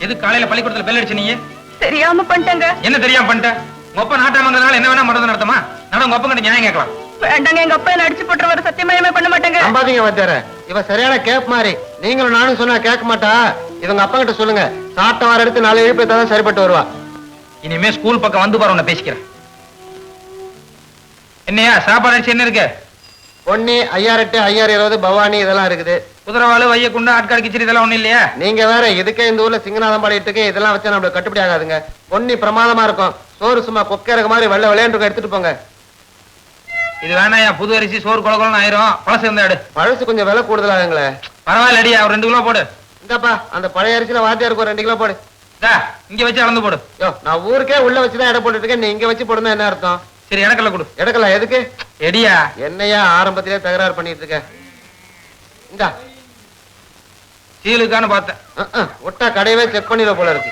எது காலையில பள்ளிக்கூடத்துல பெல் அடிச்சு நீ? தெரியாம பண்ணிட்டேங்க. என்ன தெரியாம பண்ணிட்ட? உங்க அப்பா நாட்டாமங்கிறதுனால என்ன வேணா மறந்து நடத்தமா? நான் உங்க அப்பா கிட்ட நியாயம் கேட்கலாம். வேண்டாங்க, எங்க அப்பா என்ன அடிச்சு போட்டுருவாரு. சத்தியமா பண்ண மாட்டேங்க. நம்பாதீங்க வச்சார, இவ சரியான கேப் மாதிரி. நீங்களும் நானும் சொன்னா கேட்க மாட்டா. இவங்க அப்பா கிட்ட சொல்லுங்க, சாப்பிட்ட வார எடுத்து 4 எழுப்பி தான் சரிப்பட்டு வருவா. இனிமே ஸ்கூல் பக்கம் வந்து பாரு, உன்னை பேசிக்கிறேன். என்னையா சாப்பாடு அடிச்சு என்ன இருக்கு? பொன்னி 5008 5020 பவானி இதெல்லாம் இருக்குது. குதிரவாளு வையக்குண்டு ஆட்காடு கிச்சடி இதெல்லாம் ஒண்ணும் இல்லையா? நீங்க வேற இதுக்கே இந்த ஊர்ல சிங்கநாதம் பாடிட்டு இதெல்லாம் வச்சா நம்மளுக்கு கட்டுப்படி ஆகாதுங்க. பொன்னி பிரமாதமா இருக்கும். சோறு சும்மா கொக்கரக மாதிரி வெள்ளை விளையாண்டு எடுத்துட்டு போங்க. இது வேணாயா, புது அரிசி சோறு குளகுளம் ஆயிரும். பழசு இருந்தா எடு. பழசு கொஞ்சம் விலை கூடுதலாகுங்களே. பரவாயில்ல அடியா, ஒரு 2 கிலோ போடு. இந்தாப்பா அந்த பழைய அரிசியில வாத்தியாருக்கு ஒரு 2 கிலோ போடு. இங்க வச்சு அளந்து போடு. யோ, நான் ஊருக்கே உள்ள வச்சுதான் எடை போட்டுட்டு இருக்கேன். நீ இங்க வச்சு போடுனா என்ன அர்த்தம்? சரி எனக்கெல்லாம் கொடு. எடுக்கலாம் எதுக்கு? எடியா. என்னையா ஆரம்பத்திலே தகராறு பண்ணிட்டு இருக்க? இந்தா சீலுக்கான்னு பார்த்தேன். ஒட்டா கடையவே செக் பண்ணிட போல இருக்கு.